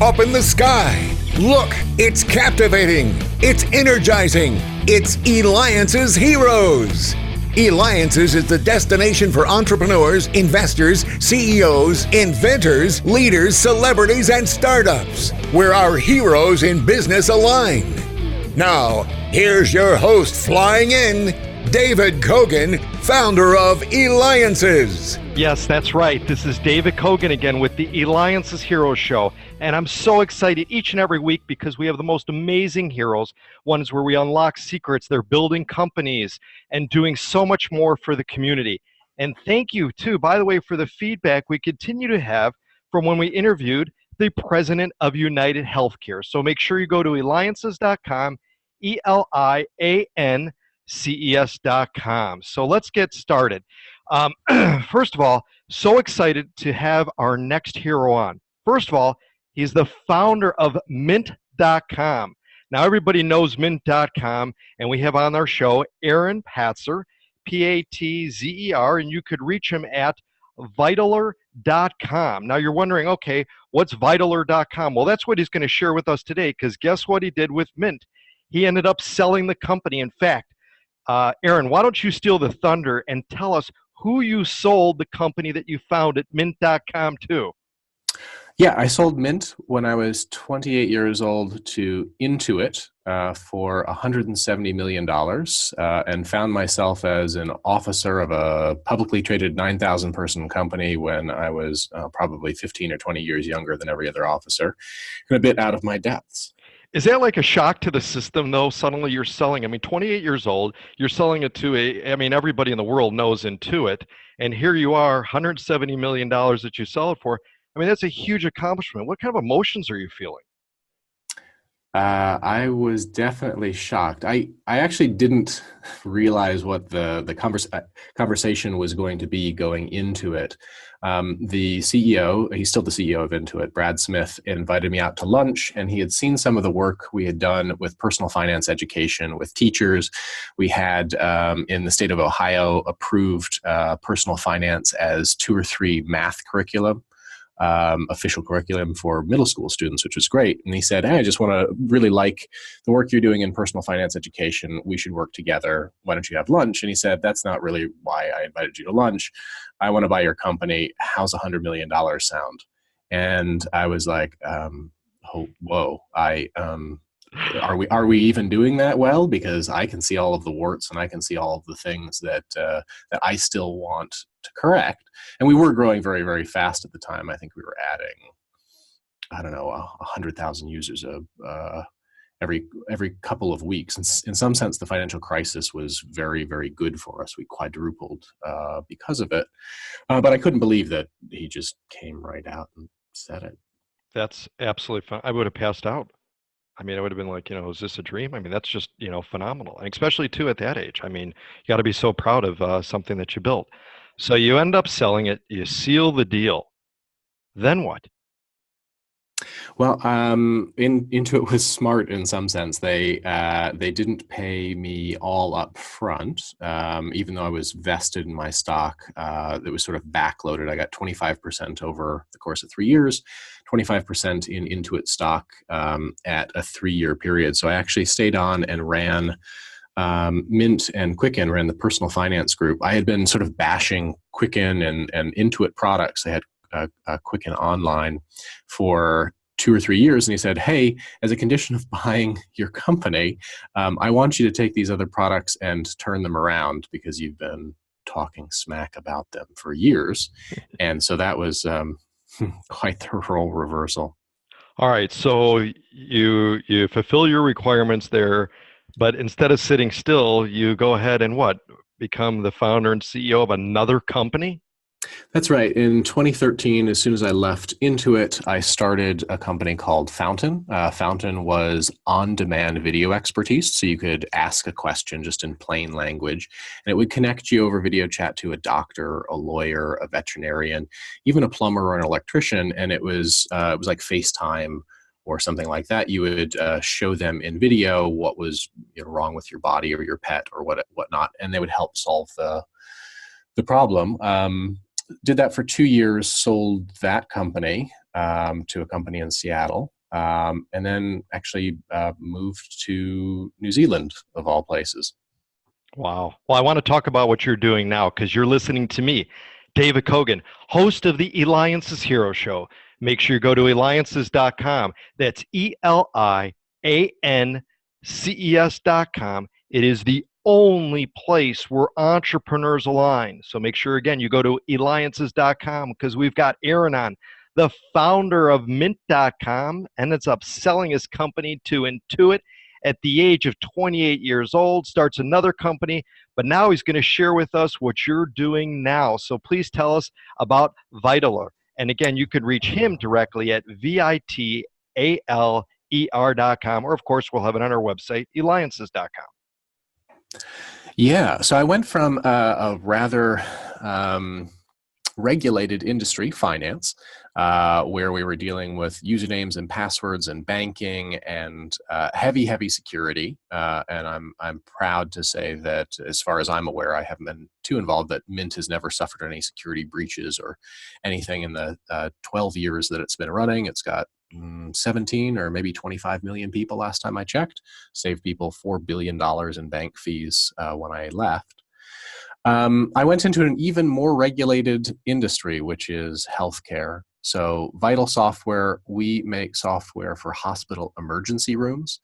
up in the sky. Look, it's captivating. It's energizing. It's Eliances Heroes. Eliances is the destination for entrepreneurs, investors, CEOs, inventors, leaders, celebrities, and startups, where our heroes in business align. Now, here's your host flying in, David Kogan, founder of Eliances. Yes, that's right. This is David Kogan again with the Eliances Heroes Show. And I'm so excited each and every week because we have the most amazing heroes, ones where we unlock secrets. They're building companies and doing so much more for the community. And thank you, too, by the way, for the feedback we continue to have from when we interviewed the president of United Healthcare. So make sure you go to Eliances.com, Eliances.com. So let's get started. First of all, so excited to have our next hero on. First of all, he's the founder of Mint.com. Now, everybody knows Mint.com, and we have on our show Aaron Patzer, Patzer, and you could reach him at Vitaler.com. Now, you're wondering, okay, what's Vitaler.com? Well, that's what he's going to share with us today, because guess what he did with Mint? He ended up selling the company. In fact, Aaron, why don't you steal the thunder and tell us who you sold the company that you founded, Mint.com, to? Yeah, I sold Mint when I was 28 years old to Intuit for $170 million and found myself as an officer of a publicly traded 9,000 person company when I was probably 15 or 20 years younger than every other officer and a bit out of my depths. Is that like a shock to the system, though? Suddenly you're selling, 28 years old, you're selling it to everybody in the world knows Intuit, and here you are, $170 million that you sell it for. That's a huge accomplishment. What kind of emotions are you feeling? I was definitely shocked. I actually didn't realize what the conversation was going to be going into it. The CEO, he's still the CEO of Intuit, Brad Smith, invited me out to lunch, and he had seen some of the work we had done with personal finance education with teachers. We had, in the state of Ohio, approved personal finance as 2 or 3 math curriculum. Official curriculum for middle school students, which was great. And he said, hey, I just want to really like the work you're doing in personal finance education. We should work together. Why don't you have lunch? And he said, that's not really why I invited you to lunch. I want to buy your company. How's $100 million sound? And I was like, whoa, are we even doing that well? Because I can see all of the warts and I can see all of the things that I still want to correct. And we were growing very, very fast at the time. I think we were adding, 100,000 users every couple of weeks. And in some sense, the financial crisis was very, very good for us. We quadrupled because of it. But I couldn't believe that he just came right out and said it. That's absolutely fun. I would have passed out. I would have been like, is this a dream? That's just, phenomenal. And especially too at that age. You got to be so proud of something that you built. So you end up selling it, you seal the deal. Then what? Well, Intuit was smart in some sense. They didn't pay me all up front, even though I was vested in my stock. It was sort of backloaded. I got 25% over the course of 3 years, 25% in Intuit stock at a 3-year period. So I actually stayed on and ran Mint and Quicken, ran the personal finance group. I had been sort of bashing Quicken and Intuit products. I had Quicken Online for 2 or 3 years, and he said, hey, as a condition of buying your company, I want you to take these other products and turn them around because you've been talking smack about them for years. And so that was quite the role reversal. All right, so you fulfill your requirements there, but instead of sitting still, you go ahead and what? Become the founder and CEO of another company? That's right. In 2013, as soon as I left Intuit, I started a company called Fountain. Fountain was on-demand video expertise, so you could ask a question just in plain language, and it would connect you over video chat to a doctor, a lawyer, a veterinarian, even a plumber or an electrician, and it was like FaceTime or something like that. You would show them in video what was wrong with your body or your pet or whatnot, and they would help solve the problem. Did that for 2 years, sold that company, to a company in Seattle, and then actually moved to New Zealand, of all places. Wow. Well, I want to talk about what you're doing now because you're listening to me, David Kogan, host of the Eliances Hero Show. Make sure you go to Eliances.com. That's Eliances.com. It is the only place where entrepreneurs align. So make sure, again, you go to Eliances.com because we've got Aaron on, the founder of Mint.com, and it's upselling his company to Intuit. At the age of 28 years old, starts another company, but now he's going to share with us what you're doing now. So please tell us about Vitaler. And again, you can reach him directly at VITALER.com, or of course, we'll have it on our website, Eliances.com. Yeah, so I went from a rather regulated industry, finance, where we were dealing with usernames and passwords and banking and heavy security. And I'm proud to say that, as far as I'm aware, I haven't been too involved, that Mint has never suffered any security breaches or anything in the 12 years that it's been running. It's got 17 or maybe 25 million people last time I checked, saved people $4 billion in bank fees when I left. I went into an even more regulated industry, which is healthcare. So Vital Software, we make software for hospital emergency rooms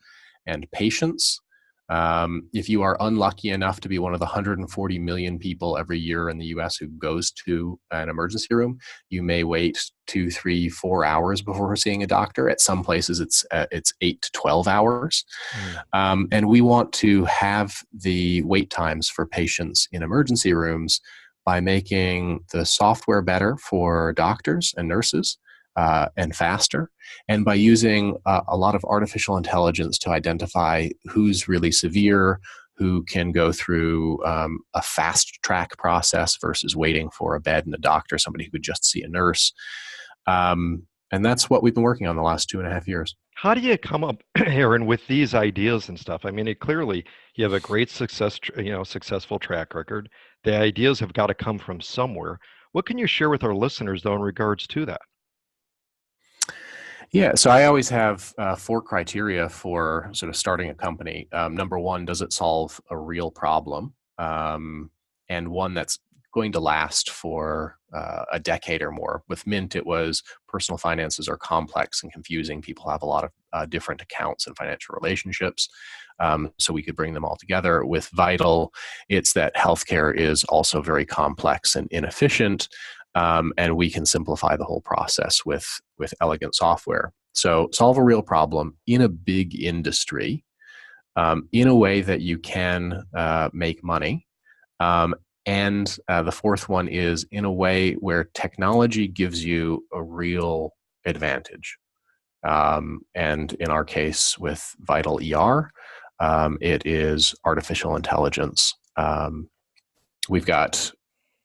and patients. If you are unlucky enough to be one of the 140 million people every year in the US who goes to an emergency room, you may wait 2, 3, 4 hours before seeing a doctor. At some places, it's 8 to 12 hours. And we want to have the wait times for patients in emergency rooms by making the software better for doctors and nurses, and faster, and by using a lot of artificial intelligence to identify who's really severe, who can go through a fast track process versus waiting for a bed and a doctor, somebody who could just see a nurse. And that's what we've been working on the last 2.5 years. How do you come up, Aaron, with these ideas and stuff? I mean, clearly you have a great successful track record. The ideas have got to come from somewhere. What can you share with our listeners, though, in regards to that? Yeah, so I always have 4 criteria for sort of starting a company. Number one, does it solve a real problem? And one that's going to last for a decade or more. With Mint, it was personal finances are complex and confusing. People have a lot of different accounts and financial relationships. So we could bring them all together. With Vital, it's that healthcare is also very complex and inefficient. And we can simplify the whole process with elegant software. So solve a real problem in a big industry, in a way that you can make money. And the fourth one is in a way where technology gives you a real advantage. And in our case with Vital ER, it is artificial intelligence. We've got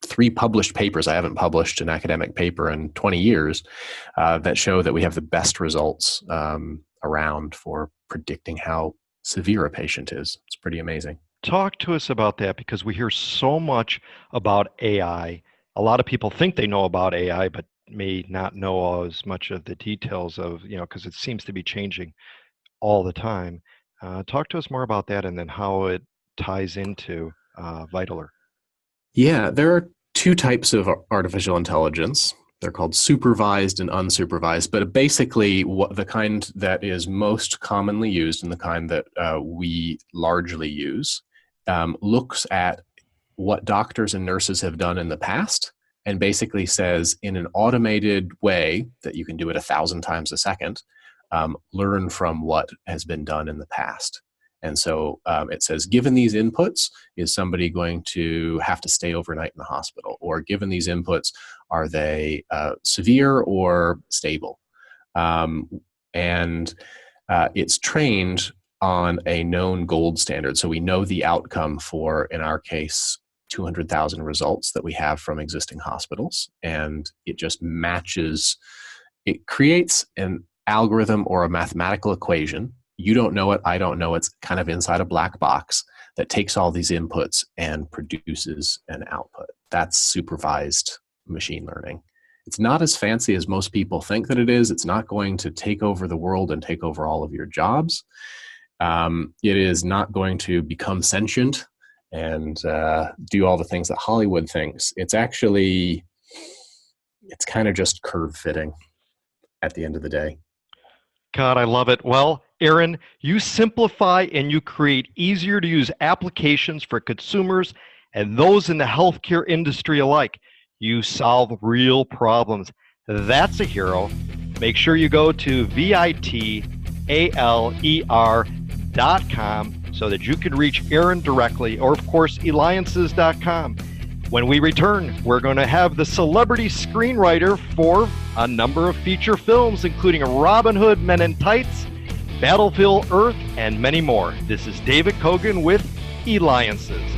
3 published papers. I haven't published an academic paper in 20 years that show that we have the best results around for predicting how severe a patient is. It's pretty amazing. Talk to us about that, because we hear so much about AI. A lot of people think they know about AI, but may not know as much of the details of, because it seems to be changing all the time. Talk to us more about that, and then how it ties into Vitaler. Yeah, there are 2 types of artificial intelligence. They're called supervised and unsupervised, but basically what the kind that is most commonly used and the kind that we largely use looks at what doctors and nurses have done in the past and basically says, in an automated way that you can do it 1,000 times a second, learn from what has been done in the past. And so it says, given these inputs, is somebody going to have to stay overnight in the hospital? Or given these inputs, are they severe or stable? And it's trained on a known gold standard. So we know the outcome for, in our case, 200,000 results that we have from existing hospitals. And it just matches, it creates an algorithm or a mathematical equation. You don't know it, I don't know, it's kind of inside a black box that takes all these inputs and produces an output. That's supervised machine learning. It's not as fancy as most people think that it is. It's not going to take over the world and take over all of your jobs. It is not going to become sentient and do all the things that Hollywood thinks. It's kind of just curve fitting at the end of the day. God, I love it. Well, Aaron, you simplify and you create easier to use applications for consumers and those in the healthcare industry alike. You solve real problems. That's a hero. Make sure you go to VITALER.com so that you can reach Aaron directly, or of course, Eliances.com. When we return, we're going to have the celebrity screenwriter for a number of feature films, including Robin Hood, Men in Tights, Battlefield Earth, and many more. This is David Kogan with Eliances.